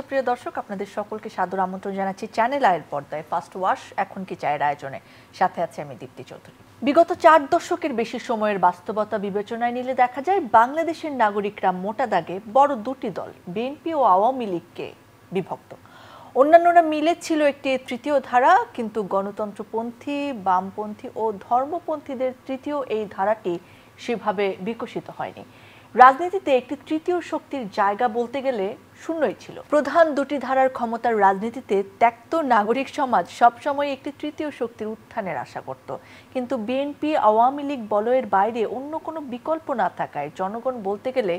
সুপ্রিয় দর্শক, আপনাদের সকলকে সাদর আমন্ত্রণ জানাচ্ছি চ্যানেল আয়ের পর্দায় ফার্স্ট ওয়াশ এখন কি চায়ের আয়োজনে। সাথে আছে আমি দীপ্তি চৌধুরী। বিগত 4 দশকের বেশি সময়ের বাস্তবতা বিবেচনায় নিলে দেখা যায় বাংলাদেশের নাগরিকরা মোটা দাগে বড় দুটি দল বিএনপি ও আওয়ামী লীগকে বিভক্ত। অন্যান্যরা মিলে ছিল একটি তৃতীয় ধারা, কিন্তু গণতন্ত্রপন্থী, বামপন্থী ও ধর্মপন্থীদের তৃতীয় এই ধারাটি সেভাবে বিকশিত হয়নি। রাজনীতিতে একটি তৃতীয় শক্তির জায়গা বলতে গেলে শূন্যই ছিল। প্রধান দুটি ধারার ক্ষমতার রাজনীতিতে ত্যক্ত নাগরিক সমাজ সবসময় একটি তৃতীয় শক্তির উত্থানের আশা করত, কিন্তু বিএনপি আওয়ামী লীগ বলয়ের বাইরে অন্য কোনো বিকল্প না থাকায় জনগণ বলতে গেলে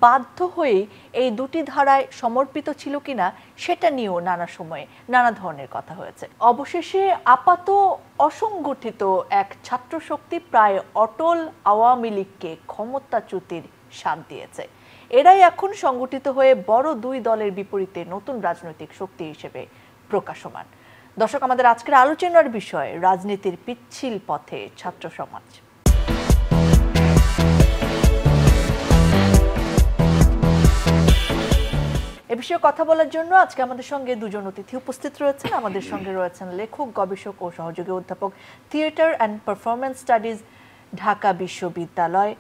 বাধ্য হয়ে এই দুটি ধারায় সমর্পিত ছিল কিনা সেটা নিয়েও নানা সময়ে নানা ধরনের কথা হয়েছে। অবশেষে আপাত অসংগঠিত এক ছাত্র শক্তি প্রায় অটল আওয়ামী লীগকে ক্ষমতাচ্যুতির স্বাদ দিয়েছে। এরাই এখন সংগঠিত হয়ে বড় দুই দলের বিপরীতে নতুন রাজনৈতিক শক্তি হিসেবে প্রকাশমান। দর্শক, আমাদের আজকের আলোচনার বিষয় রাজনীতির পিচ্ছিল পথে ছাত্র সমাজ। এ বিষয়ে কথা বলার জন্য আজকে আমাদের সঙ্গে দুজন অতিথি উপস্থিত রয়েছেন। আমাদের সঙ্গে রয়েছেন লেখক, গবেষক ও সহযোগী অধ্যাপক, theatre and performance studies, Dhaka বিশ্ববিদ্যালয়,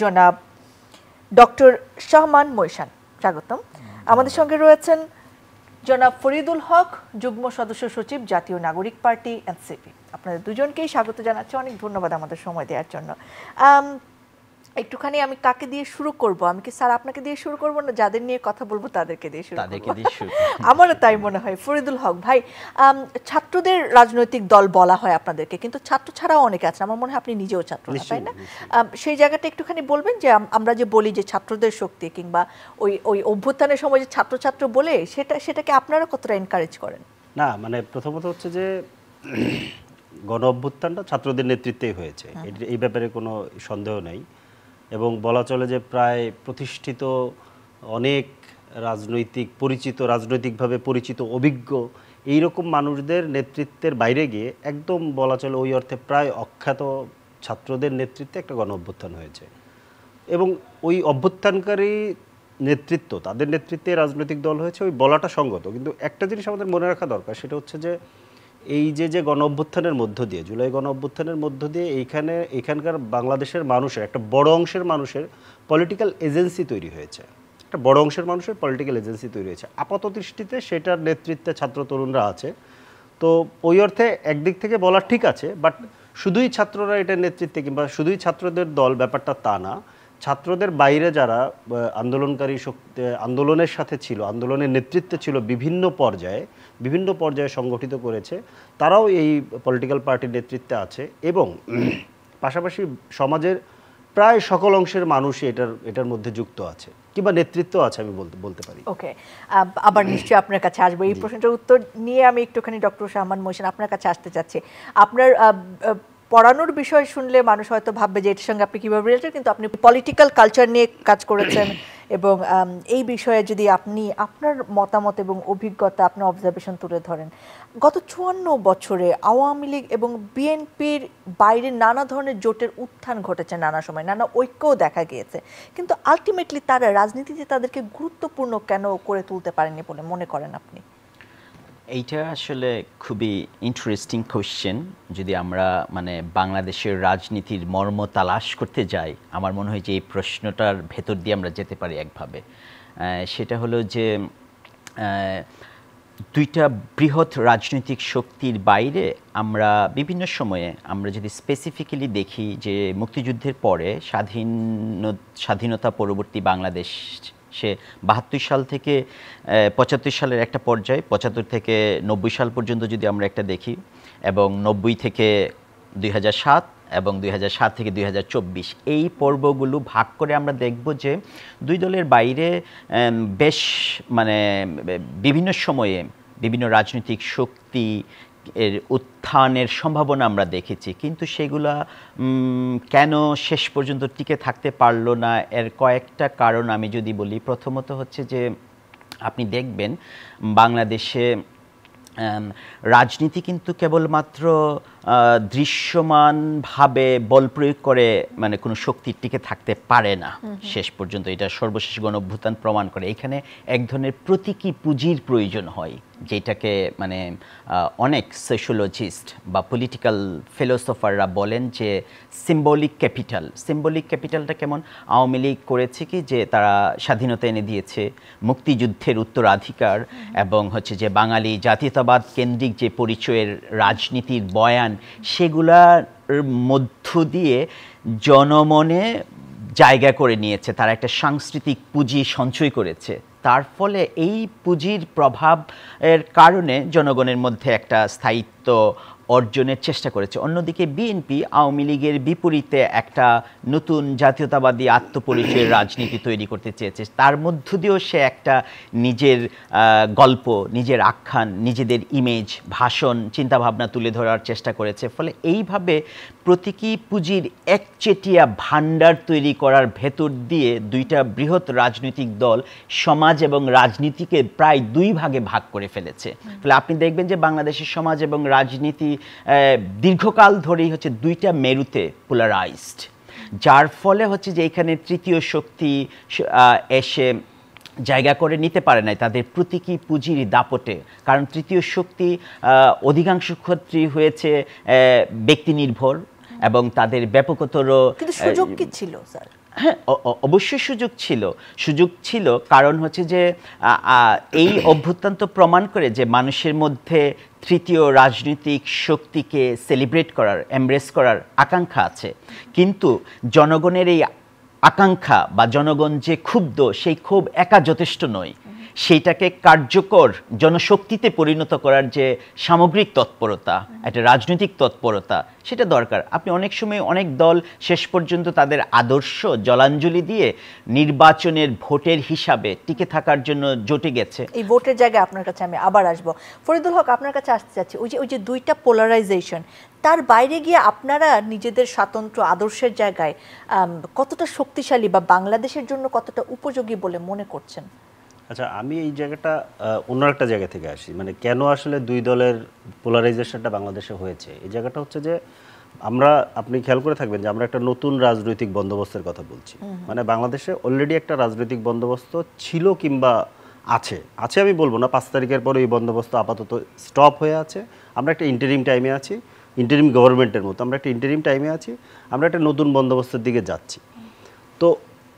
জনাব ডক্টর শাহমান মৈশান। স্বাগতম। আমাদের সঙ্গে রয়েছেন জনাব ফরিদুল হক, যুগ্ম সদস্য সচিব, জাতীয় নাগরিক পার্টি এনসিপি। আপনাদের দুজনকেই স্বাগত জানাচ্ছি, অনেক ধন্যবাদ আমাদের সময় দেওয়ার জন্য। একটুখানি আমি কাকে দিয়ে শুরু করব? আমি কি স্যার আপনাকে দিয়ে শুরু করব, না যাদের নিয়ে কথা বলবো তাদেরকে দিয়ে শুরু করব? আমারও তাই মনে হয়। ফরিদুল হক ভাই, ছাত্রদের রাজনৈতিক দল বলা হয় আপনাদেরকে, কিন্তু ছাত্র ছাড়াও অনেকে আছেন। আমার মনে হয় আপনি নিজেও ছাত্র, তাই না? সেই জায়গাটা একটুখানি বলবেন যে আমরা যে বলি যে ছাত্রদের শক্তি, কিংবা ওই অভ্যুত্থানের সময় যে ছাত্র বলে সেটাকে আপনারা কতটা এনকারেজ করেন? না, মানে প্রথমত হচ্ছে যে গণ অভ্যুত্থানটা ছাত্রদের নেতৃত্বেই হয়েছে, এই ব্যাপারে কোনো সন্দেহ নেই। এবং বলা চলে যে প্রায় প্রতিষ্ঠিত অনেক রাজনৈতিকভাবে পরিচিত অভিজ্ঞ এইরকম মানুষদের নেতৃত্বের বাইরে গিয়ে একদম বলা চলে ওই অর্থে প্রায় অখ্যাত ছাত্রদের নেতৃত্বে একটা গণ অভ্যুত্থান হয়েছে। এবং ওই অভ্যুত্থানকারী নেতৃত্ব, তাদের নেতৃত্বে রাজনৈতিক দল হয়েছে, ওই বলাটা সঙ্গত। কিন্তু একটা জিনিস আমাদের মনে রাখা দরকার, সেটা হচ্ছে যে এই যে গণ অভ্যুত্থানের মধ্য দিয়ে, জুলাই গণ অভ্যুত্থানের মধ্য দিয়ে এখানকার বাংলাদেশের মানুষের একটা বড় অংশের মানুষের পলিটিক্যাল এজেন্সি তৈরি হয়েছে। একটা বড় অংশের মানুষের পলিটিক্যাল এজেন্সি তৈরি হয়েছে। আপাত দৃষ্টিতে সেটার নেতৃত্বে ছাত্র তরুণরা আছে। তো ওই অর্থে একদিক থেকে বলা ঠিক আছে, বাট শুধুই ছাত্ররা এটার নেতৃত্বে কিংবা শুধুই ছাত্রদের দল, ব্যাপারটা তা না। ছাত্রদের বাইরে যারা আন্দোলনকারী শক্তি, আন্দোলনের সাথে ছিল, আন্দোলনের নেতৃত্বে ছিল, বিভিন্ন পর্যায়ে সংগঠিত করেছে, তারাও এই পলিটিক্যাল পার্টির নেতৃত্বে আছে। এবং পাশাপাশি সমাজের প্রায় সকল অংশের মানুষই এটার মধ্যে যুক্ত আছে, কিংবা নেতৃত্ব আছে, আমি বলতে পারি। ওকে, আবার নিশ্চয়ই আপনার কাছে আসবো। এই প্রশ্নটার উত্তর নিয়ে আমি একটুখানি ডক্টর শাহমান মৈশান আপনার কাছে আসতে চাচ্ছি। আপনার পড়ানোর বিষয় শুনলে মানুষ হয়তো ভাববে যে এটার সঙ্গে আপনি কীভাবে রিলেটেড, কিন্তু আপনি পলিটিক্যাল কালচার নিয়ে কাজ করেছেন। এবং এই বিষয়ে যদি আপনি আপনার মতামত এবং অভিজ্ঞতা, আপনার অবজারভেশন তুলে ধরেন, গত 54 বছরে আওয়ামী লীগ এবং বিএনপির বাইরে নানা ধরনের জোটের উত্থান ঘটেছে, নানা সময় নানা ঐক্যও দেখা গিয়েছে, কিন্তু আলটিমেটলি তারা রাজনীতিতে তাদেরকে গুরুত্বপূর্ণ কেন করে তুলতে পারেনি বলে মনে করেন আপনি? এইটা আসলে খুবই ইন্টারেস্টিং কোয়েশ্চেন। যদি আমরা বাংলাদেশের রাজনীতির মর্ম তালাশ করতে যাই, আমার মনে হয় যে এই প্রশ্নটার ভেতর দিয়ে আমরা যেতে পারি একভাবে। সেটা হলো যে দুইটা বৃহৎ রাজনৈতিক শক্তির বাইরে আমরা বিভিন্ন সময়ে আমরা যদি স্পেসিফিক্যালি দেখি যে মুক্তিযুদ্ধের পরে স্বাধীনতা পরবর্তী বাংলাদেশ, সে 72 সাল থেকে 75 সালের একটা পর্যায়, 75 থেকে 90 সাল পর্যন্ত যদি আমরা একটা দেখি, এবং 90 থেকে 2007 এবং 2007 থেকে 2024, এই পর্বগুলো ভাগ করে আমরা দেখব যে দুই দলের বাইরে বেশ বিভিন্ন সময়ে বিভিন্ন রাজনৈতিক শক্তি এর উত্থানের সম্ভাবনা আমরা দেখেছি, কিন্তু সেগুলা কেন শেষ পর্যন্ত টিকে থাকতে পারলো না, এর কয়েকটা কারণ আমি যদি বলি। প্রথমত হচ্ছে যে আপনি দেখবেন বাংলাদেশে রাজনীতি কিন্তু কেবলমাত্র দৃশ্যমানভাবে বল প্রয়োগ করে মানে কোনো শক্তির টিকে থাকতে পারে না শেষ পর্যন্ত। এটা সর্বশেষ গণঅভ্যুত্থান প্রমাণ করে। এখানে এক ধরনের প্রতীকী পুঁজির প্রয়োজন হয়, যেটাকে মানে অনেক সোশ্যোলজিস্ট বা পলিটিক্যাল ফিলোসফাররা বলেন যে সিম্বলিক ক্যাপিটাল। সিম্বলিক ক্যাপিটালটা কেমন? আওয়ামী লীগ করেছে কি যে তারা স্বাধীনতা এনে দিয়েছে, মুক্তিযুদ্ধের উত্তরাধিকার এবং হচ্ছে যে বাঙালি জাতীয়তাবাদ কেন্দ্রিক যে পরিচয়ের রাজনীতির বয়ান, সেগুলার মধ্য দিয়ে জনমনে জায়গা করে নিয়েছে। তারা একটা সাংস্কৃতিক পুঁজি সঞ্চয় করেছে। তার ফলে এই পুঁজির প্রভাবের কারণে জনগণের মধ্যে একটা স্থায়িত্ব অর্জনের চেষ্টা করেছে। অন্যদিকে বিএনপি আওয়ামী লীগের বিপরীতে একটা নতুন জাতীয়তাবাদী আত্মপরিচয়ের রাজনীতি তৈরি করতে চেয়েছে। তার মধ্য দিয়েও সে একটা নিজের গল্প, নিজের আখ্যান, নিজেদের ইমেজ, ভাষণ, চিন্তাভাবনা তুলে ধরার চেষ্টা করেছে। ফলে এইভাবে প্রতীকী পুঁজির একচেটিয়া ভাণ্ডার তৈরি করার ভেতর দিয়ে দুইটা বৃহৎ রাজনৈতিক দল সমাজ এবং রাজনীতিকে প্রায় দুই ভাগে ভাগ করে ফেলেছে। ফলে আপনি দেখবেন যে বাংলাদেশের সমাজ এবং রাজনীতি দীর্ঘকাল ধরেই হচ্ছে দুইটা মেরুতে পোলারাইজড, যার ফলে হচ্ছে যে এখানে তৃতীয় শক্তি এসে জায়গা করে নিতে পারে নাই তাদের প্রতীকী পুঁজির দাপটে। কারণ তৃতীয় শক্তি অধিকাংশ ক্ষেত্রেই হয়েছে ব্যক্তি নির্ভর এবং তাদের ব্যাপকতর। কিন্তু সুযোগ কি ছিল স্যার? হ্যাঁ, অবশ্যই সুযোগ ছিল। কারণ হচ্ছে যে এই অভ্যুত্থান তো প্রমাণ করে যে মানুষের মধ্যে তৃতীয় রাজনৈতিক শক্তিকে সেলিব্রেট করার, এমব্রেস করার আকাঙ্ক্ষা আছে। কিন্তু জনগণের এই আকাঙ্ক্ষা বা জনগণ যে ক্ষুব্ধ, সেই ক্ষোভ একা যথেষ্ট নয়। সেইটাকে কার্যকর জনশক্তিতে পরিণত করার যে সামগ্রিক তৎপরতা, একটা রাজনৈতিক তৎপরতা, সেটা দরকার। আপনি অনেক সময় অনেক দল শেষ পর্যন্ত তাদের আদর্শ জলাঞ্জলি দিয়ে নির্বাচনের ভোটের হিসাবে টিকে থাকার জন্য জোটে গেছে। এই ভোটের জায়গায় আপনার কাছে আমি আবার আসবো। ফরিদুল হক, আপনার কাছে আসতে চাচ্ছি, ওই যে দুইটা পোলারাইজেশন, তার বাইরে গিয়ে আপনারা নিজেদের স্বাতন্ত্র আদর্শের জায়গায় কতটা শক্তিশালী বা বাংলাদেশের জন্য কতটা উপযোগী বলে মনে করছেন? আচ্ছা, আমি এই জায়গাটা অন্য একটা জায়গা থেকে আসি। মানে কেন আসলে দুই দলের পোলারাইজেশনটা বাংলাদেশে হয়েছে, এই জায়গাটা হচ্ছে যে আপনি খেয়াল করে থাকবেন যে আমরা একটা নতুন রাজনৈতিক বন্দোবস্তের কথা বলছি। মানে বাংলাদেশে অলরেডি একটা রাজনৈতিক বন্দোবস্ত ছিল কিংবা আছে আমি বলবো না, 5 তারিখের পরে এই বন্দোবস্ত আপাতত স্টপ হয়ে আছে। আমরা একটা ইন্টারিম টাইমে আছি, ইন্টারিম গভর্নমেন্টের মতো আমরা একটা ইন্টারিম টাইমে আছি। আমরা একটা নতুন বন্দোবস্তের দিকে যাচ্ছি। তো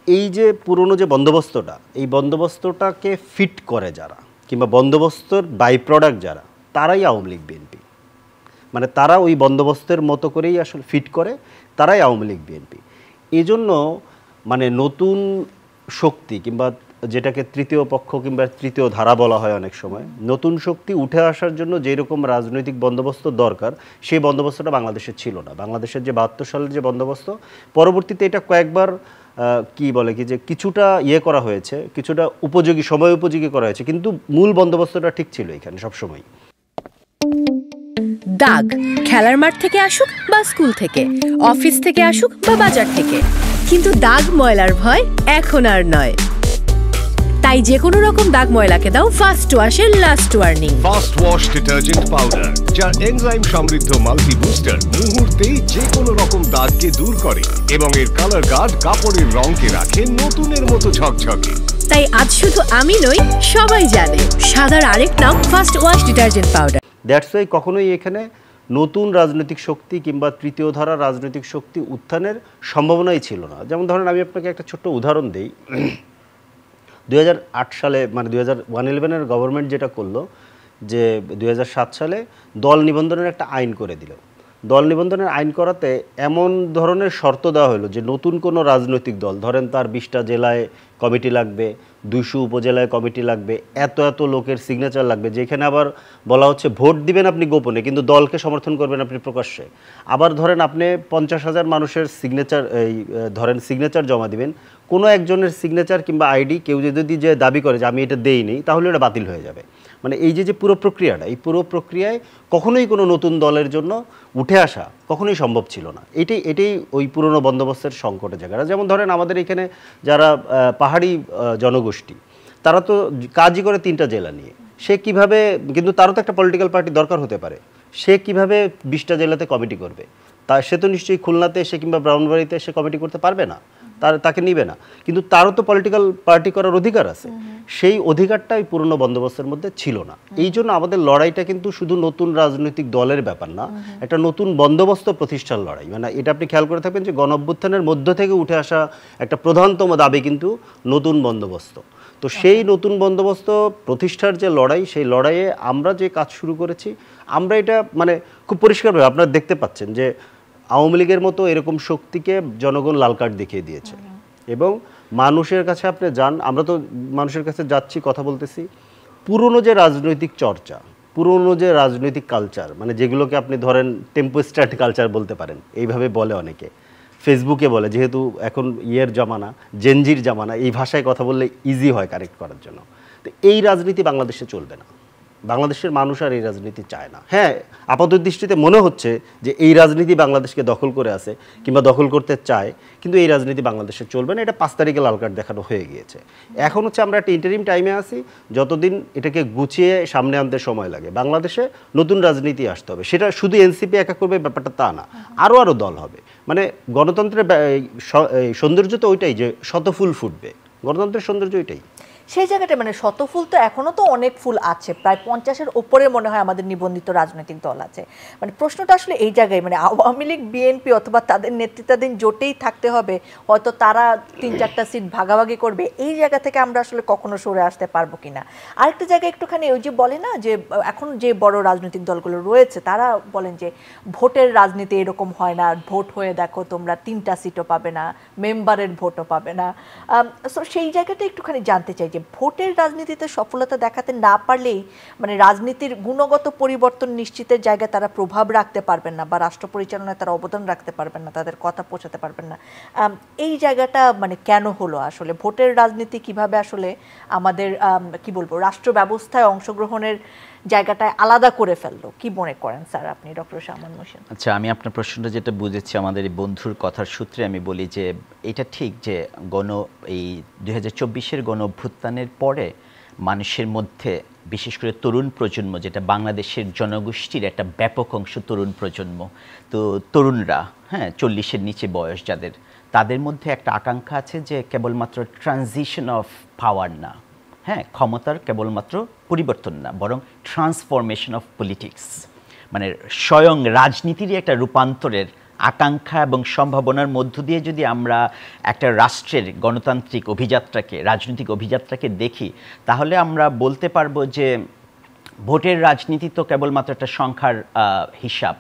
এই যে পুরনো যে বন্দোবস্তটা, এই বন্দোবস্তটাকে ফিট করে যারা, কিংবা বন্দোবস্তর বাই প্রোডাক্ট যারা, তারাই আওয়ামী লীগ বিএনপি। মানে তারা ওই বন্দোবস্তের মতো করেই আসলে ফিট করে, তারাই আওয়ামী লীগ বিএনপি। এই জন্য মানে নতুন শক্তি কিংবা যেটাকে তৃতীয় পক্ষ কিংবা তৃতীয় ধারা বলা হয় অনেক সময়, নতুন শক্তি উঠে আসার জন্য যেরকম রাজনৈতিক বন্দোবস্ত দরকার, সেই বন্দোবস্তটা বাংলাদেশের ছিল না। বাংলাদেশের যে 72 সালের যে বন্দোবস্ত, পরবর্তীতে এটা কয়েকবার যে কিছুটা করা হয়েছে, কিছুটা সময় উপযোগী করা হয়েছে, কিন্তু মূল বন্দোবস্তটা ঠিক ছিল এখানে সবসময়। দাগ খেলার মাঠ থেকে আসুক বা স্কুল থেকে, অফিস থেকে আসুক বা বাজার থেকে, কিন্তু দাগ ময়লার ভয় এখন আর নয়। তাই যে কোনো রকম দাগ ময়লাকে দাও ফার্স্ট ওয়াশের last warning. First Wash detergent powder, যার এনজাইম সমৃদ্ধ মাল্টি বুস্টার মুহূর্তেই যে কোনো রকম দাগকে দূর করে এবং এর কালার গার্ড কাপড়ের রঙকে রাখে নতুনের মতো ঝকঝকে। তাই আজ শুধু আমি নই, সবাই জানে সাদার আরেক নাম first Wash detergent powder. That's why কখনোই এখানে নতুন রাজনৈতিক শক্তি কিংবা তৃতীয় ধারা রাজনৈতিক শক্তি উত্থানের সম্ভাবনাই ছিল না। যেমন ধরেন, আমি আপনাকে একটা ছোট্ট উদাহরণ দিই। 2008 সালে মানে 2011-এর গভর্নমেন্ট যেটা করলো, যে 2007 সালে দল নিবন্ধনের একটা আইন করে দিল। দল নিবন্ধনের আইন করাতে এমন ধরনের শর্ত দেওয়া হলো যে নতুন কোনো রাজনৈতিক দল, ধরেন তার 20টা জেলায় কমিটি লাগবে, 200 উপজেলায় কমিটি লাগবে, এত লোকের সিগনেচার লাগবে, যেখানে আবার বলা হচ্ছে ভোট দিবেন আপনি গোপনে, কিন্তু দলকে সমর্থন করবেন আপনি প্রকাশ্যে। আবার ধরেন আপনি 50,000 মানুষের সিগনেচার জমা দিবেন, কোনো একজনের সিগনেচার কিংবা আইডি কেউ যদি যে দাবি করে যে আমি এটা দেইনি, তাহলে এটা বাতিল হয়ে যাবে। মানে এই যে পুরো প্রক্রিয়াটা, এই পুরো প্রক্রিয়ায় কখনোই কোনো নতুন দলের জন্য উঠে আসা কখনোই সম্ভব ছিল না। এটাই ওই পুরনো বন্দোবস্তের সংকটের জায়গাটা। যেমন ধরেন আমাদের এখানে যারা পাহাড়ি জনগোষ্ঠী, তারা তো কাজই করে 3টা জেলা নিয়ে। সে কিভাবে, কিন্তু তারও তো একটা পলিটিক্যাল পার্টি দরকার হতে পারে। সে কিভাবে 20টা জেলাতে কমিটি করবে? সে তো নিশ্চয়ই খুলনাতে এসে কিংবা ব্রাহ্মণবাড়িতে এসে কমিটি করতে পারবে না, তাকে নিবে না। কিন্তু তারও তো পলিটিক্যাল পার্টি করার অধিকার আছে, সেই অধিকারটা ওই পুরনো বন্দোবস্তের মধ্যে ছিল না। এই জন্য আমাদের লড়াইটা কিন্তু শুধু নতুন রাজনৈতিক দলের ব্যাপার না, একটা নতুন বন্দোবস্ত প্রতিষ্ঠার লড়াই। মানে এটা আপনি খেয়াল করে থাকবেন যে গণঅভ্যুত্থানের মধ্য থেকে উঠে আসা একটা প্রধানতম দাবি কিন্তু নতুন বন্দোবস্ত। তো সেই নতুন বন্দোবস্ত প্রতিষ্ঠার যে লড়াই, সেই লড়াইয়ে আমরা যে কাজ শুরু করেছি, আমরা এটা মানে খুব পরিষ্কারভাবে আপনারা দেখতে পাচ্ছেন যে আওয়ামী লীগের মতো এরকম শক্তিকে জনগণ লাল কার্ড দেখিয়ে দিয়েছে। এবং মানুষের কাছে আপনি যান, আমরা তো মানুষের কাছে যাচ্ছি, কথা বলতেছি, পুরনো যে রাজনৈতিক চর্চা, পুরনো যে রাজনৈতিক কালচার, মানে যেগুলোকে আপনি ধরেন টেম্পোস্ট্যাট কালচার বলতে পারেন, এইভাবে বলে অনেকে, ফেসবুকে বলে, যেহেতু এখন জামানা, জেনজির জামানা, এই ভাষায় কথা বললে ইজি হয় কারেক্ট করার জন্য। তো এই রাজনীতি বাংলাদেশে চলবে না, বাংলাদেশের মানুষ আর এই রাজনীতি চায় না। হ্যাঁ, আপাত দৃষ্টিতে মনে হচ্ছে যে এই রাজনীতি বাংলাদেশকে দখল করে আছে কিংবা দখল করতে চায়, কিন্তু এই রাজনীতি বাংলাদেশে চলবে না। এটা 5 তারিখে লাল কার্ড দেখানো হয়ে গিয়েছে। এখন হচ্ছে আমরা একটা ইন্টারিম টাইমে আছি, যতদিন এটাকে গুছিয়ে সামনে আনতে সময় লাগে। বাংলাদেশে নতুন রাজনীতি আসতে হবে, সেটা শুধু এনসিপি একা করবে ব্যাপারটা তা না, আরও দল হবে। মানে গণতন্ত্রের সৌন্দর্য তো ওইটাই যে শত ফুল ফুটবে, গণতন্ত্রের সৌন্দর্য ওইটাই। সেই জায়গাটা মানে শতফুল তো এখনো তো অনেক ফুল আছে, প্রায় 50-এর উপরে মনে হয় আমাদের নিবন্ধিত রাজনৈতিক দল আছে। মানে প্রশ্নটা আসলে এই জায়গায়, মানে আওয়ামী লীগ বিএনপি অথবা তাদের নেতৃত্বাধীন জোটেই থাকতে হবে, হয়তো তারা 3-4টা সিট ভাগাভাগি করবে, এই জায়গা থেকে আমরা আসলে কখনো সরে আসতে পারবো কিনা। আরেকটা জায়গায় একটুখানি ওই যে বলে না যে এখন যে বড় রাজনৈতিক দলগুলো রয়েছে তারা বলেন যে ভোটের রাজনীতি এরকম হয় না, ভোট হয়ে দেখো তোমরা 3টা সিটও পাবে না, মেম্বারের ভোটও পাবে না। সো সেই জায়গাটা একটুখানি জানতে চাই যে ভোটের রাজনীতিতে সফলতা দেখাতে না পারলেই মানে রাজনীতির গুণগত পরিবর্তন নিশ্চিতের জায়গায় তারা প্রভাব রাখতে পারবেন না, বা রাষ্ট্র পরিচালনায় তারা অবদান রাখতে পারবেন না, তাদের কথা পৌঁছাতে পারবেন না। এই জায়গাটা মানে কেন হলো আসলে? ভোটের রাজনীতি কিভাবে আসলে আমাদের কি বলবো রাষ্ট্র ব্যবস্থায় অংশগ্রহণের জায়গাটায় আলাদা করে ফেললো, কি মনে করেন স্যার আপনি, ডক্টর শামীম হোসেন? আচ্ছা, আমি আপনার প্রশ্নটা যেটা বুঝেছি আমাদের এই বন্ধুর কথার সূত্রে আমি বলি যে এটা ঠিক যে এই 2024-এর গণ অভ্যুত্থানের পরে মানুষের মধ্যে বিশেষ করে তরুণ প্রজন্ম, যেটা বাংলাদেশের জনগোষ্ঠীর একটা ব্যাপক অংশ তরুণ প্রজন্ম, তো তরুণরা, হ্যাঁ 40-এর নিচে বয়স যাদের, তাদের মধ্যে একটা আকাঙ্ক্ষা আছে যে কেবলমাত্র ট্রানজিশন অফ পাওয়ার না, হ্যাঁ ক্ষমতার কেবলমাত্র পরিবর্তন না, বরং ট্রান্সফরমেশন অফ পলিটিক্স, মানে স্বয়ং রাজনীতিরই একটা রূপান্তরের আকাঙ্ক্ষা এবং সম্ভাবনার মধ্য দিয়ে যদি আমরা একটা রাষ্ট্রের গণতান্ত্রিক অভিযাত্রাকে, রাজনৈতিক অভিযাত্রাকে দেখি, তাহলে আমরা বলতে পারবো যে ভোটের রাজনীতি তো কেবলমাত্র একটা সংখ্যার হিসাব,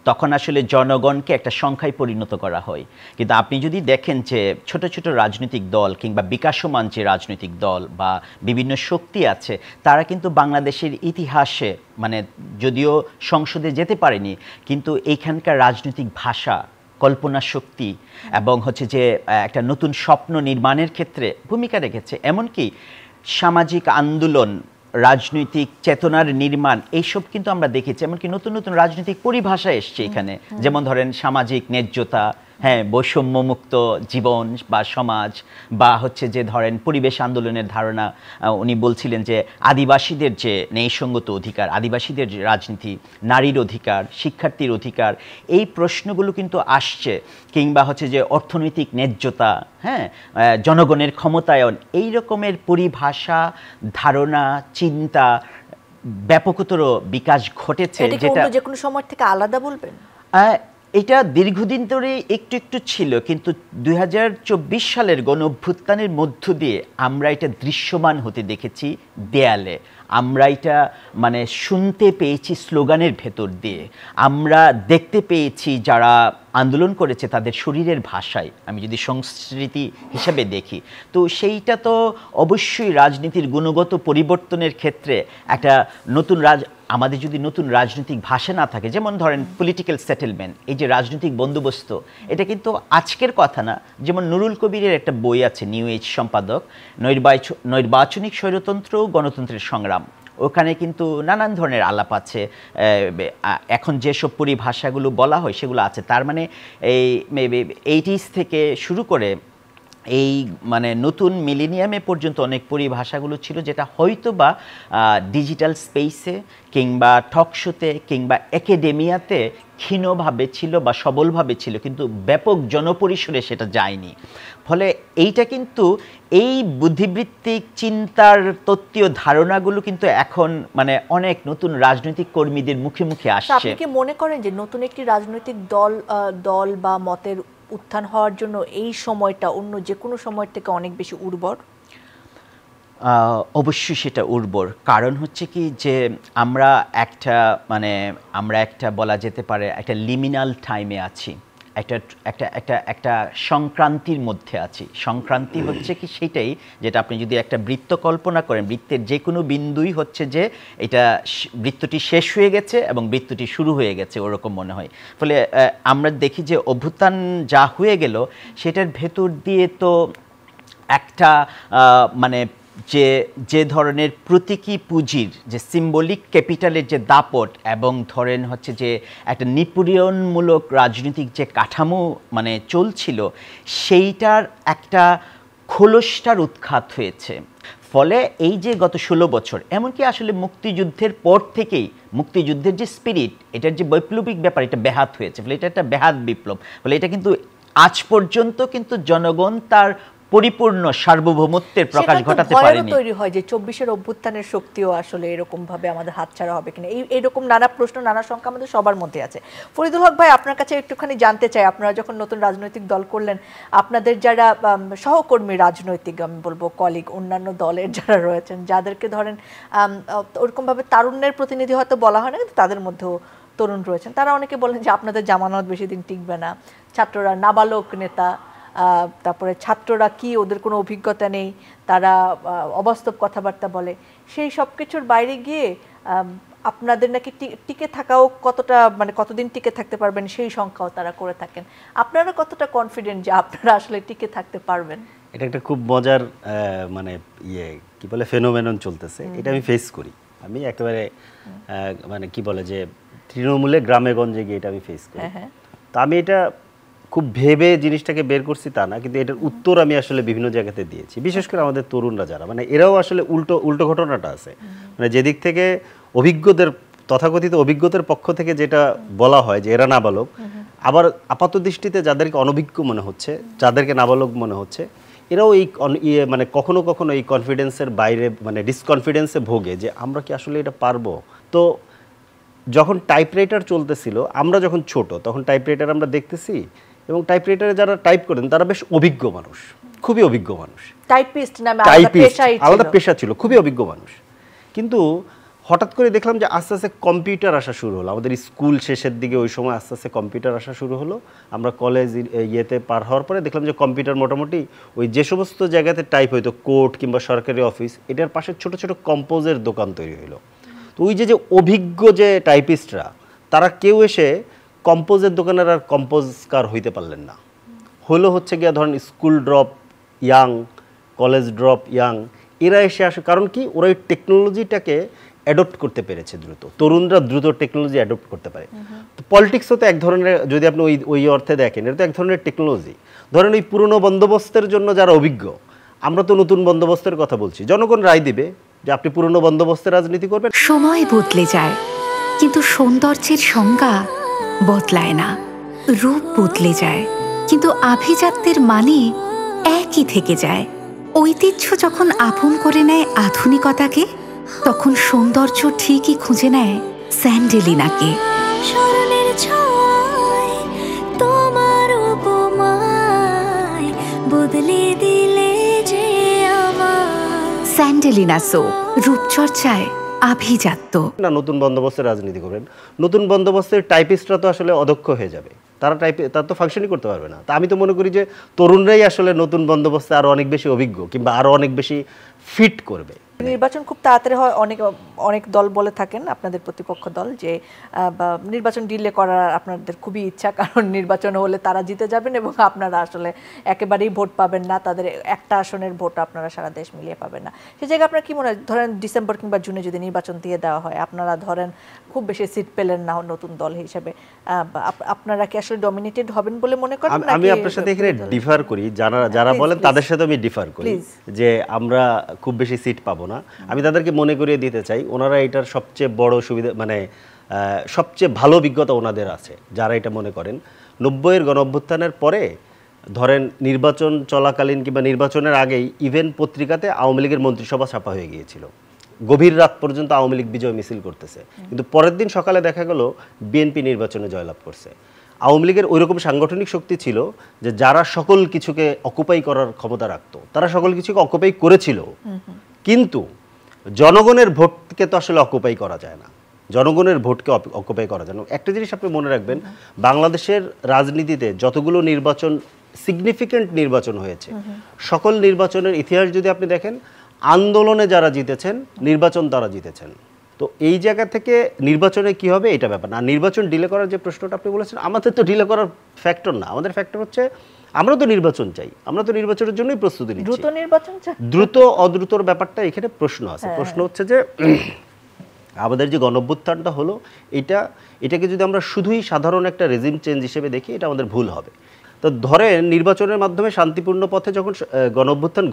তখন আসলে জনগণকে একটা সংখ্যায় পরিণত করা হয়। কিন্তু আপনি যদি দেখেন যে ছোট ছোট রাজনৈতিক দল কিংবা বিকাশমান যে রাজনৈতিক দল বা বিভিন্ন শক্তি আছে, তারা কিন্তু বাংলাদেশের ইতিহাসে মানে যদিও সংসদে যেতে পারেনি, কিন্তু এইখানকার রাজনৈতিক ভাষা, কল্পনা শক্তি এবং হচ্ছে যে একটা নতুন স্বপ্ন নির্মাণের ক্ষেত্রে ভূমিকা রেখেছে। এমনকি সামাজিক আন্দোলন, রাজনৈতিক চেতনার নির্মাণ, এইসব কিন্তু আমরা দেখেছি। এমনকি নতুন নতুন রাজনৈতিক পরিভাষা এসছে এখানে, যেমন ধরেন সামাজিক ন্যায্যতা, হ্যাঁ বৈষম্যমুক্ত জীবন বা সমাজ, বা হচ্ছে যে ধরেন পরিবেশ আন্দোলনের ধারণা, উনি বলছিলেন যে আদিবাসীদের যে ন্যায়সঙ্গত অধিকার, আদিবাসীদের যে রাজনীতি, নারীর অধিকার, শিক্ষার্থীর অধিকার, এই প্রশ্নগুলো কিন্তু আসছে, কিংবা হচ্ছে যে অর্থনৈতিক ন্যায্যতা, হ্যাঁ জনগণের ক্ষমতায়ন, এই রকমের পরিভাষা, ধারণা, চিন্তা ব্যাপকতর বিকাশ ঘটেছে, যেটা যে কোনো সময় থেকে আলাদা বলবেন। এটা দীর্ঘদিন ধরে একটু একটু ছিল, কিন্তু 2024 সালের গণ অভ্যুত্থানের মধ্য দিয়ে আমরা এটা দৃশ্যমান হতে দেখেছি দেয়ালে, আমরা এটা মানে শুনতে পেয়েছি স্লোগানের ভেতর দিয়ে, আমরা দেখতে পেয়েছি যারা আন্দোলন করেছে তাদের শরীরের ভাষায়, আমি যদি সংস্কৃতি হিসাবে দেখি, তো সেইটা তো অবশ্যই রাজনীতির গুণগত পরিবর্তনের ক্ষেত্রে একটা নতুন আমাদের যদি নতুন রাজনৈতিক ভাষা না থাকে, যেমন ধরেন পলিটিক্যাল সেটেলমেন্ট, এই যে রাজনৈতিক বন্দোবস্ত, এটা কিন্তু আজকের কথা না। যেমন নুরুল কবিরের একটা বই আছে, নিউ এজ সম্পাদক, নৈর্বাচনিক স্বৈরতন্ত্র ও গণতন্ত্রের সংগ্রাম, ওখানে কিন্তু নানান ধরনের আলাপ আছে, এখন যেসব পরিভাষাগুলো বলা হয় সেগুলো আছে। তার মানে এই 80s থেকে শুরু করে এই মানে নতুন মিলেনিয়ামে পর্যন্ত অনেক পরিভাষাগুলো ছিল যেটা হয়তো বা ডিজিটাল স্পেসে কিংবা টকশোতে কিংবা একাডেমিয়াতে ক্ষীণভাবে ছিল বা সবলভাবে ছিল, কিন্তু ব্যাপক জনপরিসরে সেটা যায়নি। ফলে এইটা কিন্তু এই বুদ্ধিবৃত্তিক চিন্তার তত্ত্বীয় ধারণাগুলো কিন্তু এখন মানে অনেক নতুন রাজনৈতিক কর্মীদের মুখে মুখে আসছে। আপনি কি মনে করেন যে নতুন একটি রাজনৈতিক দল বা মতের উত্থান হওয়ার জন্য এই সময়টা অন্য যে কোনো সময় থেকে অনেক বেশি উর্বর? অবশ্যই সেটা উর্বর। কারণ হচ্ছে কি যে আমরা একটা বলা যেতে পারে একটা লিমিনাল টাইমে আছি, একটা সংক্রান্তির মধ্যে আছি। সংক্রান্তি হচ্ছে কি সেটাই, যেটা আপনি যদি একটা বৃত্ত কল্পনা করেন, বৃত্তের যে কোনো বিন্দুই হচ্ছে যে এটা বৃত্তটি শেষ হয়ে গেছে এবং বৃত্তটি শুরু হয়ে গেছে, ওরকম মনে হয়। ফলে আমরা দেখি যে অভ্যুত্থান যা হয়ে গেল সেটার ভেতর দিয়ে তো একটা মানে যে ধরনের প্রতীকী পুঁজির যে সিম্বলিক ক্যাপিটালের যে দাপট এবং ধরেন হচ্ছে যে একটা নিপীড়নমূলক রাজনৈতিক যে কাঠামো মানে চলছিল, সেইটার একটা খোলসটার উৎখাত হয়েছে। ফলে এই যে গত 16 বছর, এমনকি আসলে মুক্তিযুদ্ধের পর থেকেই মুক্তিযুদ্ধের যে স্পিরিট, এটার যে বৈপ্লবিক ব্যাপার, এটা ব্যাহাত হয়েছে। ফলে এটা একটা ব্যাহাত বিপ্লব। ফলে এটা কিন্তু আজ পর্যন্ত কিন্তু জনগণ তার পরিপূর্ণ সার্বভৌমত্বের প্রকাশ ঘটাতে পারেনি। তৈরি হয় যে 24-এর অভ্যুত্থানের শক্তিও আসলে এরকম ভাবে আমাদের হাতছাড়া হবে কিনা, এইরকম নানা প্রশ্ন, নানা শঙ্কা আমাদের সবার মধ্যে আছে। ফরিদুল হক ভাই, আপনার কাছে একটুখানি জানতে চাই, আপনারা যখন নতুন রাজনৈতিক দল করলেন, আপনাদের যারা সহকর্মী রাজনৈতিক, আমি বলবো কলিগ, অন্যান্য দলের যারা রয়েছেন, যাদেরকে ধরেন ওরকম ভাবে তারুণ্যের প্রতিনিধি হয়তো বলা হয় না, কিন্তু তাদের মধ্যেও তরুণ রয়েছেন, তারা অনেকে বলেন যে আপনাদের জামানত বেশি দিন টিকবে না, ছাত্ররা নাবালক নেতা, তারপরে ছাত্ররা কি, ওদের কোনো অভিজ্ঞতা নেই, তারা অবাস্তব কথাবার্তা বলে। সেই সব কিছুর বাইরে গিয়ে আপনাদের নাকি টিকে থাকাও কতটা, মানে কতদিন টিকে থাকতে পারবেন সেই সংখ্যাও তারা করে থাকেন। আপনারা কতটা কনফিডেন্ট যে আপনারা আসলে টিকে থাকতে পারবেন? এটা একটা খুব মজার মানে কি বলে ফেনোমেনন চলতেছে, এটা আমি ফেস করি। আমি একেবারে মানে কি বলে যে তৃণমূলে গ্রামে গঞ্জে গিয়ে এটা আমি ফেস করি। তো আমি এটা খুব ভেবে জিনিসটাকে বের করছি তা না, কিন্তু এটার উত্তর আমি আসলে বিভিন্ন জায়গাতে দিয়েছি। বিশেষ করে আমাদের তরুণরা যারা, মানে এরাও আসলে উল্টো ঘটনাটা আছে, মানে যেদিক থেকে অভিজ্ঞদের, তথাকথিত অভিজ্ঞতার পক্ষ থেকে যেটা বলা হয় যে এরা নাবালক, আবার আপাত দৃষ্টিতে যাদেরকে অনভিজ্ঞ মনে হচ্ছে, যাদেরকে নাবালক মনে হচ্ছে, এরাও এই মানে কখনো কখনো এই কনফিডেন্সের বাইরে মানে ডিসকনফিডেন্সে ভোগে যে আমরা কি আসলে এটা পারবো। তো যখন টাইপরাইটার চলতেছিল, আমরা যখন ছোট তখন টাইপরাইটার আমরা দেখতেছি, এবং টাইপরাইটারে যারা টাইপ করেন তারা বেশ অভিজ্ঞ মানুষ, খুবই অভিজ্ঞ মানুষ, টাইপিস্ট নামে আলাদা পেশা ছিল, খুবই অভিজ্ঞ মানুষ। কিন্তু হঠাৎ করে দেখলাম যে আস্তে আস্তে কম্পিউটার আসা শুরু হলো আমাদের স্কুল শেষের দিকে, ওই সময় আস্তে আস্তে কম্পিউটার আসা শুরু হলো। আমরা কলেজ ইয়েতে পার হওয়ার পরে দেখলাম যে কম্পিউটার মোটামুটি ওই যে সমস্ত জায়গাতে টাইপ হইতো, কোর্ট কিংবা সরকারি অফিস, এটার পাশে ছোট ছোট কম্পোজের দোকান তৈরি হলো। তো ওই যে অভিজ্ঞ যে টাইপিস্টরা, তারা কেউ এসে কম্পোজের দোকানের আর কম্পোজকার হইতে পারলেন না। হলো হচ্ছে গিয়া ধরেন school drop young, college drop young, এরা এসে আসে। কারণ কি, ওরা এই টেকনোলজিটাকে অ্যাডপ্ট করতে পেরেছে দ্রুত। তরুণরা দ্রুত টেকনোলজি অ্যাডপ্ট করতে পারে। তো পলিটিক্সও তো এক ধরনের, যদি আপনি ওই অর্থে দেখেন, এটা তো এক ধরনের টেকনোলজি। ধরেন এই পুরনো বন্দোবস্তের জন্য যারা অভিজ্ঞ, আমরা তো নতুন বন্দোবস্তের কথা বলছি, জনগণ রায় দিবে যে আপনি পুরনো বন্দোবস্তের রাজনীতি করবেন। সময় বদলে যায়, কিন্তু সৌন্দর্যের সংজ্ঞা বদলায় না। রূপ বদলে যায়, কিন্তু আভিজাত্যের মানে একই থেকে যায়। ঐতিহ্য যখন আপন করে নেয় আধুনিকতাকে, তখন সৌন্দর্য ঠিকই খুঁজে নেয় স্যান্ডেলিনাকে। স্মরণের ছোঁয়ায় তোমার উপমায় বদলে দিলে যে আমার। স্যান্ডেলিনা সো, রূপচর্চায় আভিজাত্য। না, নতুন বন্দোবস্তের রাজনীতি করবেন, নতুন বন্দোবস্তের টাইপিস্টরা তো আসলে অদক্ষ হয়ে যাবে, তারা তার তো ফাংশনই করতে পারবে না। তা আমি তো মনে করি যে তরুণরাই আসলে নতুন বন্দোবস্তে আরো অনেক বেশি অভিজ্ঞ কিংবা আরো অনেক বেশি ফিট করবে। নির্বাচন খুব তাড়াতাড়ি হয়, অনেক দল বলে থাকেন, আপনাদের প্রতিপক্ষ দল, যে নির্বাচন ডিলে করার আপনাদের খুবই ইচ্ছা, কারণ নির্বাচন হলে তারা জিতে যাবেন এবং আপনারা আসলে একেবারেই ভোট পাবেন না, তাদের একটা আসনের ভোট আপনারা সারা দেশ মিলিয়ে পাবেন না। সেই জায়গায় আপনার কি মনে হয়, ধরেন ডিসেম্বর কিংবা জুনে যদি নির্বাচন দিয়ে দেওয়া হয়, আপনারা ধরেন খুব বেশি সিট পেলেন না নতুন দল হিসেবে, আপনারা কি আসলে ডমিনেটেড হবেন বলে মনে করেন? আমি আপনার সাথে এখানে ডিফার করি, যারা বলেন তাদের সাথে আমি ডিফার করি যে আমরা খুব বেশি সিট পাবো না। আমি তাদেরকে মনে করিয়ে দিতে চাই, ওনারা এটার সবচেয়ে বড় সুবিধা, মানে সবচেয়ে ভালো অভিজ্ঞতা ওনাদের আছে যারা এটা মনে করেন। 90-এর গণঅভ্যুত্থানের পরে ধরেন নির্বাচন চলাকালীন কিংবা নির্বাচনের আগেই ইভেন পত্রিকাতে আওয়ামী লীগের মন্ত্রিসভা ছাপা হয়ে গিয়েছিল, গভীর রাত পর্যন্ত আওয়ামী লীগ বিজয় মিছিল করতেছে, কিন্তু পরের দিন সকালে দেখা গেল বিএনপি নির্বাচনে জয়লাভ করছে। আওয়ামী লীগের ওইরকম সাংগঠনিক শক্তি ছিল যে যারা সকল কিছুকে অকুপাই করার ক্ষমতা রাখতো, তারা সকল কিছুকে অকুপাই করেছিল, কিন্তু জনগণের ভোটকে তো আসলে অকুপাই করা যায় না, জনগণের ভোটকে অকুপাই করা যায় না। একটা জিনিস আপনি মনে রাখবেন, বাংলাদেশের রাজনীতিতে যতগুলো নির্বাচন, সিগনিফিক্যান্ট নির্বাচন হয়েছে, সকল নির্বাচনের ইতিহাস যদি আপনি দেখেন, আন্দোলনে যারা জিতেছেন, নির্বাচন তারা জিতেছেন। তো এই জায়গা থেকে নির্বাচনে কি হবে এটা ব্যাপার না। নির্বাচন ডিলে করার যে প্রশ্নটা আপনি বলেছেন, আমাদের তো ডিলে করার ফ্যাক্টর না, আমাদের ফ্যাক্টর হচ্ছে আমরা তো নির্বাচন চাই, আমরা তো নির্বাচনের জন্যই প্রস্তুতি নিচ্ছি। দ্রুত নির্বাচন চাই, দ্রুত অদ্রুতর ব্যাপারটা এখানে প্রশ্ন আছে। প্রশ্ন হচ্ছে যে আমাদের যে গণঅভ্যুত্থানটা হলো, এটাকে যদি আমরা শুধুই সাধারণ একটা রেজিম চেঞ্জ হিসেবে দেখি, এটা আমাদের ভুল হবে। তো ধরেন নির্বাচনের মাধ্যমে শান্তিপূর্ণ পথে যখন গণঅভ্যুত্থান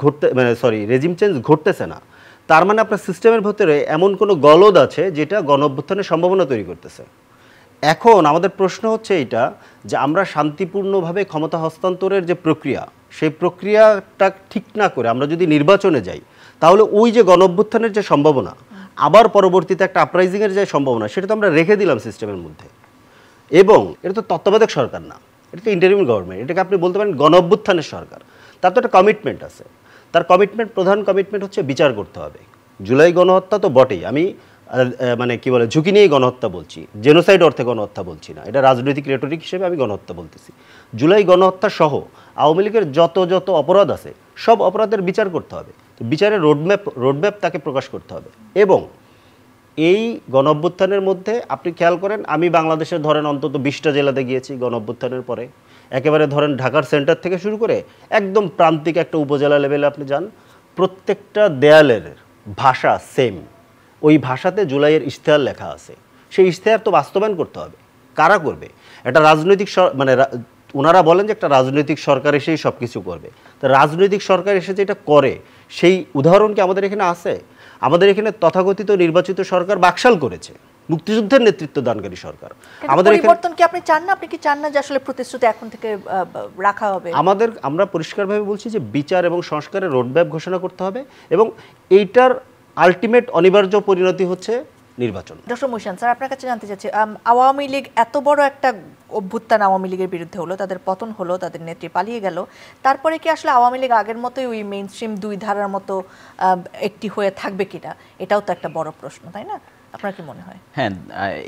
রেজিম চেঞ্জ ঘটতেছে না, তার মানে আপনার সিস্টেমের ভিতরে এমন কোনো গলদ আছে যেটা গণঅভ্যুত্থানের সম্ভাবনা তৈরি করতেছে। এখন আমাদের প্রশ্ন হচ্ছে এইটা যে আমরা শান্তিপূর্ণভাবে ক্ষমতা হস্তান্তরের যে প্রক্রিয়া, সেই প্রক্রিয়াটা ঠিক না করে আমরা যদি নির্বাচনে যাই, তাহলে ওই যে গণঅভ্যুত্থানের যে সম্ভাবনা, আবার পরবর্তীতে একটা আপরাইজিংয়ের যে সম্ভাবনা, সেটা তো আমরা রেখে দিলাম সিস্টেমের মধ্যে। এবং এটা তো তত্ত্বাবধায়ক সরকার না, এটা তো ইন্টারিম গভর্নমেন্ট, এটাকে আপনি বলতে পারেন গণঅভ্যুত্থানের সরকার। তার তো একটা কমিটমেন্ট আছে, তার প্রধান কমিটমেন্ট হচ্ছে বিচার করতে হবে। জুলাই গণহত্যা তো বটেই, আমি মানে কি বলে ঝুঁকি নিয়েই গণহত্যা বলছি, জেনোসাইড অর্থে গণহত্যা বলছি না, এটা রাজনৈতিক রেটরিক হিসেবে আমি গণহত্যা বলতেছি। জুলাই গণহত্যা সহ আওয়ামী লীগের যত অপরাধ আছে, সব অপরাধের বিচার করতে হবে, বিচারের রোডম্যাপ তাকে প্রকাশ করতে হবে। এবং এই গণঅভ্যুত্থানের মধ্যে আপনি খেয়াল করেন, আমি বাংলাদেশের ধরেন অন্তত 20টা জেলাতে গিয়েছি গণঅভ্যুত্থানের পরে, একেবারে ধরেন ঢাকার সেন্টার থেকে শুরু করে একদম প্রান্তিক একটা উপজেলা লেভেলে আপনি যান, প্রত্যেকটা দেয়ালের ভাষা সেম, ওই ভাষাতে জুলাইয়ের ইশতেহার লেখা আছে। সেই ইশতেহার তো বাস্তবায়ন করতে হবে। কারা করবে? একটা রাজনৈতিক মানে ওনারা বলেন যে একটা রাজনৈতিক সরকার এসেই সব কিছু করবে, তো রাজনৈতিক সরকার এসে যেটা করে সেই উদাহরণ কি আমাদের এখানে আছে? আমাদের এখানে তথাকথিত নির্বাচিত সরকার বাকশাল করেছে, মুক্তিযুদ্ধের নেতৃত্ব দানকারী সরকার। আমাদের পরিবর্তন কি আপনি চান না? আপনি কি চান না যে আসলে প্রতিশ্রুতি এখন থেকে রাখা হবে? আমরা পরিষ্কারভাবে বলছি যে বিচার এবং সংস্কারের রোডম্যাপ ঘোষণা করতে হবে, এবং এইটার আলটিমেট অনিবার্য পরিণতি হচ্ছে নির্বাচন। ডক্টর মুহসিন স্যার, আপনার কাছে জানতে চাচ্ছি, আওয়ামী লীগ এত বড় একটা অভ্যুত্থান আওয়ামী লীগের বিরুদ্ধে হলো, তাদের পতন হলো, তাদের নেত্রী পালিয়ে গেল, তারপরে কি আসলে আওয়ামী লীগ আগের মতোই ওই মেইন স্ট্রিম দুই ধারার মতো একটি হয়ে থাকবে কিনা? এটাও তো একটা বড় প্রশ্ন, তাই না? আপনার কি মনে হয়? হ্যাঁ,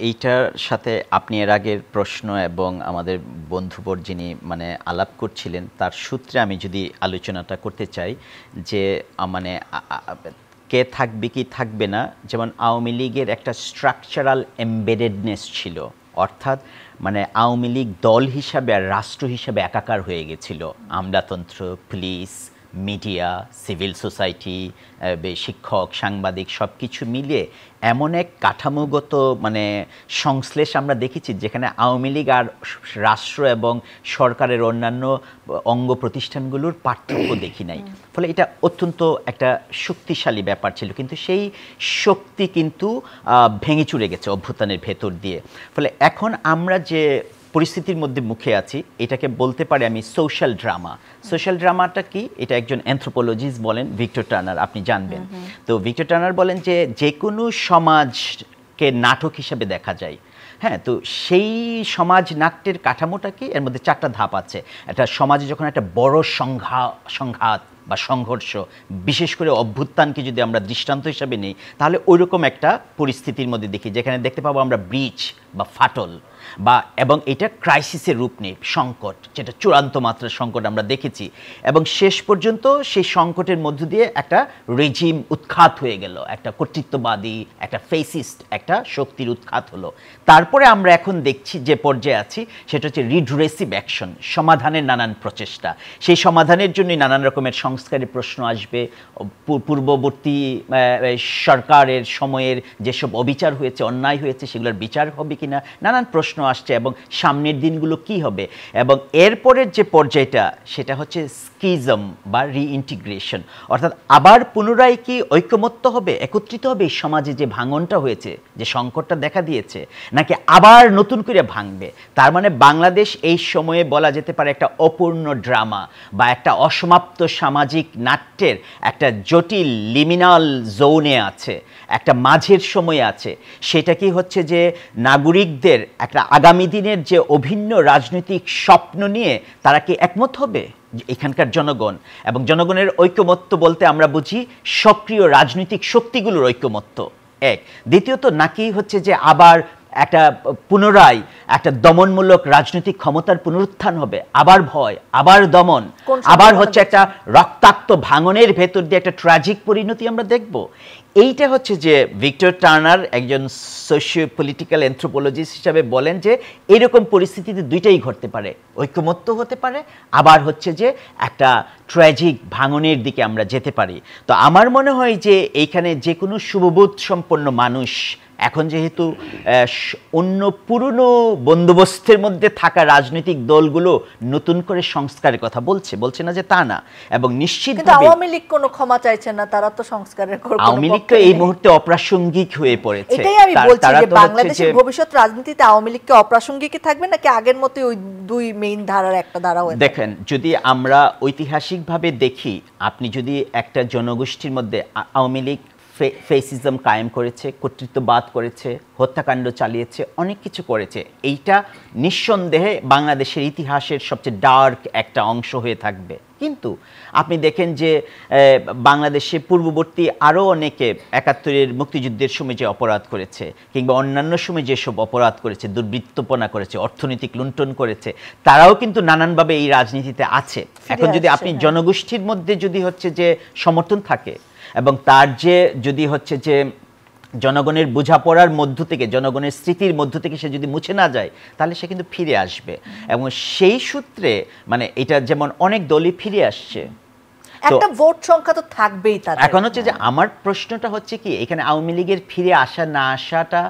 এইটার সাথে আপনি এর আগের প্রশ্ন এবং আমাদের বন্ধুবর যিনি মানে আলাপ করছিলেন তার সূত্রে আমি যদি আলোচনাটা করতে চাই যে মানে কে থাকবে কি থাকবে না, যেমন আওয়ামী লীগের একটা স্ট্রাকচারাল এমবেডেডনেস ছিল, অর্থাৎ মানে আওয়ামী লীগ দল হিসাবে আর রাষ্ট্র হিসাবে একাকার হয়ে গেছিল। আমলাতন্ত্র, পুলিশ, মিডিয়া, সিভিল সোসাইটি, শিক্ষক, সাংবাদিক সব কিছু মিলিয়ে এমন এক কাঠামোগত মানে সংশ্লেষ আমরা দেখেছি যেখানে আওয়ামী লীগ আর রাষ্ট্র এবং সরকারের অন্যান্য অঙ্গ প্রতিষ্ঠানগুলোর পার্থক্য দেখি নাই। ফলে এটা অত্যন্ত একটা শক্তিশালী ব্যাপার ছিল, কিন্তু সেই শক্তি কিন্তু ভেঙে চুরে গেছে অভ্যুত্থানের ভেতর দিয়ে। ফলে এখন আমরা যে পরিস্থিতির মধ্যে মুখে আছি, এটাকে বলতে পারি আমি সোশ্যাল ড্রামা। সোশ্যাল ড্রামাটা কি? এটা একজন অ্যানথ্রোপোলজিস্ট বলেন, ভিক্টর টার্নার, আপনি জানবেন। তো ভিক্টর টার্নার বলেন যে যে কোনো সমাজকে নাটক হিসেবে দেখা যায়। হ্যাঁ, তো সেই সমাজ নাট্যের কাঠামোটা কি, এর মধ্যে 4টা ধাপ আছে। একটা সমাজে যখন একটা বড় সংঘাত বা সংঘর্ষ, বিশেষ করে অভ্যুত্থানকে যদি আমরা দৃষ্টান্ত হিসাবে নিই, তাহলে ওইরকম একটা পরিস্থিতির মধ্যে দেখি যেখানে দেখতে পাবো আমরা ব্রিচ বা ফাটল এবং এটা ক্রাইসিসের রূপ নেই, সংকট, যেটা চূড়ান্ত মাত্রার সংকট আমরা দেখেছি। এবং শেষ পর্যন্ত সেই সংকটের মধ্য দিয়ে একটা রেজিম উৎখাত হয়ে গেল, একটা কর্তৃত্ববাদী, একটা ফেসিস্ট একটা শক্তির উৎখাত হলো। তারপরে আমরা এখন দেখছি যে পর্যায়ে আছি সেটা হচ্ছে রিড্রেসিভ অ্যাকশন, সমাধানের নানান প্রচেষ্টা। সেই সমাধানের জন্যই নানান রকমের সংস্কারের প্রশ্ন আসবে। পূর্ববর্তী সরকারের সময়ের যেসব অবিচার হয়েছে, অন্যায় হয়েছে, সেগুলোর বিচার হবে কিনা, নানান প্রশ্ন আসছে। এবং সামনের দিনগুলো কি হবে। এবং এরপরের যে পর্যায়টা সেটা হচ্ছে স্কিজম বা রিইন্টিগ্রেশন, অর্থাৎ আবার পুনরায় কি ঐক্যমত্য হবে, একত্রিত হবে এই সমাজে যে ভাঙনটা হয়েছে, যে সংকটটা দেখা দিয়েছে, নাকি আবার নতুন করে ভাঙবে। তার মানে বাংলাদেশ এই সময়ে বলা যেতে পারে একটা অপূর্ণ ড্রামা বা একটা অসমাপ্ত সামাজিক নাট্যের একটা জটিল লিমিনাল জোনে আছে, একটা মাঝের সময় আছে। সেটা কি হচ্ছে যে নাগরিকদের একটা আগামী দিনের যে অভিন্ন রাজনৈতিক স্বপ্ন নিয়ে তারা কি একমত হবে এখানকার জনগণ। এবং জনগণের ঐক্যমত্য বলতে আমরা বুঝি সক্রিয় রাজনৈতিক শক্তিগুলোর ঐক্যমত্য এক। দ্বিতীয়ত নাকি হচ্ছে যে আবার একটা পুনরায় একটা দমনমূলক রাজনৈতিক ক্ষমতার পুনরুত্থান হবে, আবার ভয়, আবার দমন, আবার হচ্ছে একটা রক্তাক্ত ভাঙনের ভেতর দিয়ে একটা ট্র্যাজিক পরিণতি আমরা দেখব। এইটা হচ্ছে যে ভিক্টর টার্নার একজন সোশিও পলিটিক্যাল অ্যানথ্রোপোলজিস্ট হিসাবে বলেন যে এরকম পরিস্থিতিতে দুইটাই ঘটতে পারে, ঐক্যমত্য হতে পারে, আবার হচ্ছে যে একটা ট্র্যাজিক ভাঙনের দিকে আমরা যেতে পারি। তো আমার মনে হয় যে এইখানে যে কোনো শুভবোধ সম্পন্ন মানুষ এখন যেহেতু অন্য পুরনো বন্দোবস্তের মধ্যে থাকা রাজনৈতিক দলগুলো নতুন করে সংস্কারের কথা বলছে না যে তা না, এবং নিশ্চিতভাবে আওয়ামী লীগ কোনো ক্ষমা চাইছে না, তারা তো সংস্কারের আওয়ামী লীগ তো এই মুহূর্তে অপ্রাসঙ্গিক হয়ে পড়েছে। এটাই আমি বলছি যে বাংলাদেশের ভবিষ্যৎ রাজনীতিতে আওয়ামী লীগ কি অপ্রাসঙ্গিক থাকবে নাকি আগের মতো ওই দুই মেইন ধারার একটা ধারা হয়ে? দেখেন, যদি আমরা ঐতিহাসিকভাবে দেখি, আপনি যদি একটা জনগোষ্ঠীর মধ্যে আওয়ামী লীগ ফেসিজম কায়েম করেছে, কর্তৃত্ববাদ করেছে, হত্যাকাণ্ড চালিয়েছে, অনেক কিছু করেছে, এইটা নিঃসন্দেহে বাংলাদেশের ইতিহাসের সবচেয়ে ডার্ক একটা অংশ হয়ে থাকবে। কিন্তু আপনি দেখেন যে বাংলাদেশে পূর্ববর্তী আরও অনেকে ৭১-এর মুক্তিযুদ্ধের সময় যে অপরাধ করেছে কিংবা অন্যান্য সময় যেসব অপরাধ করেছে, দুর্বৃত্তপনা করেছে, অর্থনৈতিক লুণ্ঠন করেছে, তারাও কিন্তু নানানভাবে এই রাজনীতিতে আছে। এখন যদি আপনি জনগোষ্ঠীর মধ্যে যদি হচ্ছে যে সমর্থন থাকে এবং তার যে যদি হচ্ছে যে জনগণের বোঝাপড়ার মধ্য থেকে, জনগণের স্মৃতির মধ্য থেকে সে যদি মুছে না যায়, তাহলে সে কিন্তু ফিরে আসবে। এবং সেই সূত্রে মানে এটা যেমন অনেক দলই ফিরে আসছে, একটা ভোট সংখ্যা তো থাকবেই। তাদের এখন হচ্ছে যে আমার প্রশ্নটা হচ্ছে কি, এখানে আওয়ামী লীগের ফিরে আসা না আসাটা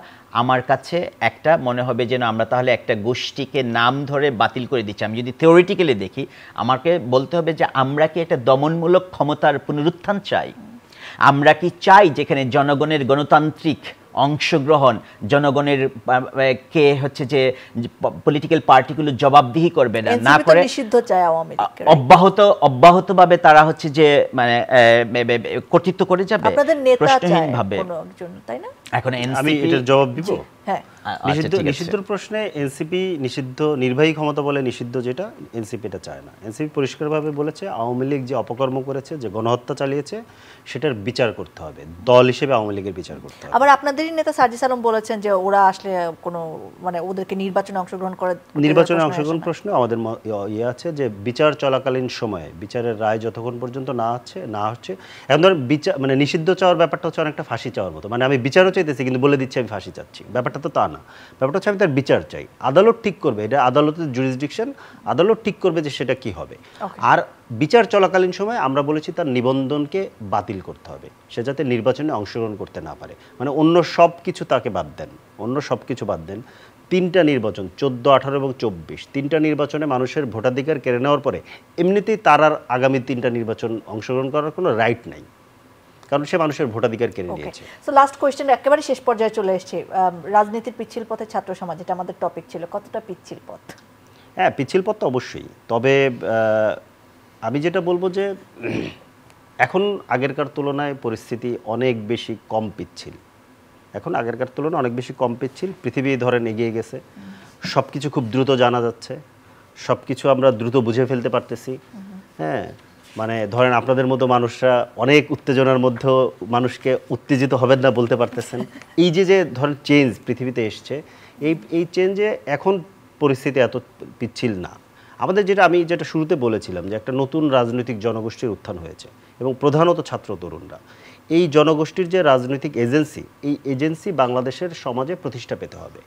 আমার কাছে একটা মনে হবে যেন আমরা তাহলে একটা গোষ্ঠীকে নাম ধরে বাতিল করে দিচ্ছি। আমি যদি থিওরিটিক্যালি দেখি, আমাকে বলতে হবে যে আমরা কি একটা দমনমূলক ক্ষমতার পুনরুত্থান চাই? আমরা কি চাই যেখানে জনগণের গণতান্ত্রিক অংশগ্রহণ, জনগণের কে হচ্ছে যে পলিটিক্যাল পার্টিগুলো জবাবদিহি করবে না করে নিষিদ্ধ চায় আওয়ামী লীগ, অব্যাহতভাবে তারা হচ্ছে যে মানে কর্তৃত্ব করে যাবে আপনাদের নেতা চায় ভাবে কোনো একজন, তাই না? এখন আমি এটার জবাব দিব। হ্যাঁ, নিষিদ্ধর প্রশ্নে এনসিপি নিষিদ্ধ, নির্বাহী ক্ষমতা বলে নিষিদ্ধ, যেটা এনসিপি এটা চায় না। এনসিপি পরিষ্কারভাবে বলেছে আওয়ামী লীগ যে অপকর্ম করেছে, যে গণহত্যা চালিয়েছে, সেটার বিচার করতে হবে, দল হিসেবে আওয়ামী লীগের বিচার করতে হবে। আবার আপনাদেরই নেতা সার্জিস আলম বলেছেন যে ওরা আসলে কোনো মানে ওদেরকে নির্বাচনে অংশগ্রহণ প্রশ্ন আমাদের ইয়ে আছে যে বিচার চলাকালীন সময়ে বিচারের রায় যতক্ষণ পর্যন্ত না হচ্ছে, এখন ধর বিচার মানে নিষিদ্ধ চাওয়ার ব্যাপারটা হচ্ছে অনেকটা ফাঁসি চাওয়ার মতো, মানে আমি বিচারও চাইতেছি কিন্তু বলে দিচ্ছি আমি ফাঁসি চাচ্ছি, ব্যাপারটা তো তা না। ব্যাপারটা হচ্ছে আমি তার বিচার চাই, আদালত ঠিক করবে, এটা আদালতের জুরিসডিকশন, আদালত ঠিক করবে যে সেটা কি হবে। আর বিচার চলাকালীন সময় আমরা বলেছি তার নিবন্ধনকে বাতিল করতে হবে, সে যাতে নির্বাচনে অংশগ্রহণ করতে না পারে, মানে অন্য সব কিছু তাকে বাদ দেন। 3টা নির্বাচন 14, 18 এবং 24, 3টা নির্বাচনে মানুষের ভোটাধিকার কেড়ে নেওয়ার পরে এমনিতেই তার আর আগামী 3টা নির্বাচন অংশগ্রহণ করার কোনো রাইট নাই, কারণ সে মানুষের ভোটাধিকার কেড়ে নিয়েছে। সো লাস্ট কোয়েশ্চেন, একেবারে শেষ পর্যায়ে চলে এসেছে। রাজনীতির পিচ্ছিল পথে ছাত্র সমাজ, এটা আমাদের টপিক ছিল, কতটা পিচ্ছিল পথ? হ্যাঁ, পিচ্ছিল পথ তো অবশ্যই, তবে আমি যেটা বলবো যে এখন আগেরকার তুলনায় পরিস্থিতি অনেক বেশি কম পিচ্ছিল, এখন আগেরকার তুলনায় অনেক বেশি কম পিচ্ছিল, পৃথিবী ধরেন এগিয়ে গেছে, সব কিছু খুব দ্রুত জানা যাচ্ছে, সব কিছু আমরা দ্রুত বুঝে ফেলতে পারতেছি। হ্যাঁ, মানে ধরেন আপনাদের মতো মানুষরা অনেক উত্তেজনার মধ্যেও মানুষকে উত্তেজিত হবেন না বলতে পারতেছেন। এই যে যে ধরেন চেঞ্জ পৃথিবীতে এসছে, এই চেঞ্জে এখন পরিস্থিতি এত পিচ্ছিল না। আমাদের আমি যেটা শুরুতে বলেছিলাম যে একটা নতুন রাজনৈতিক জনগোষ্ঠীর উত্থান হয়েছে এবং প্রধানত ছাত্র তরুণরা, এই জনগোষ্ঠীর যে রাজনৈতিক এজেন্সি, এই এজেন্সি বাংলাদেশের সমাজে প্রতিষ্ঠা পেতে হবে।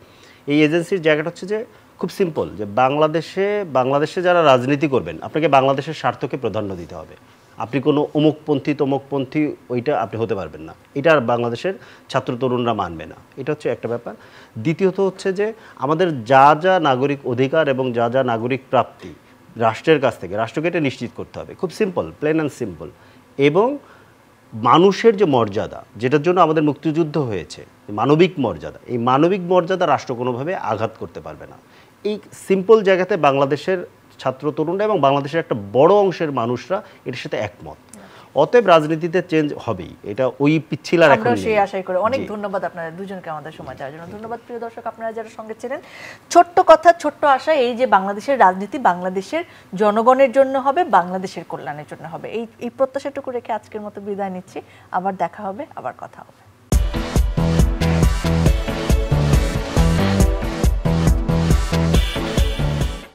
এই এজেন্সির জায়গাটা হচ্ছে যে খুব সিম্পল, যে বাংলাদেশে যারা রাজনীতি করবেন আপনাকে বাংলাদেশের স্বার্থকে প্রাধান্য দিতে হবে। আপনি কোনো অমুকপন্থী তমুকপন্থী ওইটা আপনি হতে পারবেন না, এটা আর বাংলাদেশের ছাত্র তরুণরা মানবে না। এটা হচ্ছে একটা ব্যাপার। দ্বিতীয়ত হচ্ছে যে আমাদের যা যা নাগরিক অধিকার এবং যা যা নাগরিক প্রাপ্তি রাষ্ট্রের কাছ থেকে, রাষ্ট্রকে এটা নিশ্চিত করতে হবে। খুব সিম্পল, প্লেন অ্যান্ড সিম্পল। এবং মানুষের যে মর্যাদা, যেটার জন্য আমাদের মুক্তিযুদ্ধ হয়েছে, মানবিক মর্যাদা, এই মানবিক মর্যাদা রাষ্ট্র কোনোভাবে আঘাত করতে পারবে না। এই সিম্পল জায়গাতে বাংলাদেশের ছাত্র তরুণরা এবং বাংলাদেশের একটা বড় অংশের মানুষরা এটার সাথে একমত। অতএব রাজনীতিতে চেঞ্জ হবেই, এটা ওই পিচ্ছিল আর এখন সেই আশাই করে। অনেক ধন্যবাদ আপনাদের দুজনকে আমাদের সময় দেওয়ার জন্য। ধন্যবাদ প্রিয় দর্শক, আপনারা যারা সঙ্গে ছিলেন। ছোট্ট কথা, ছোট্ট আশা, এই যে বাংলাদেশের রাজনীতি বাংলাদেশের জনগণের জন্য হবে, বাংলাদেশের কল্যাণের জন্য হবে, এই প্রত্যাশাটুকু রেখে আজকের মতো বিদায় নিচ্ছি। আবার দেখা হবে, আবার কথা হবে।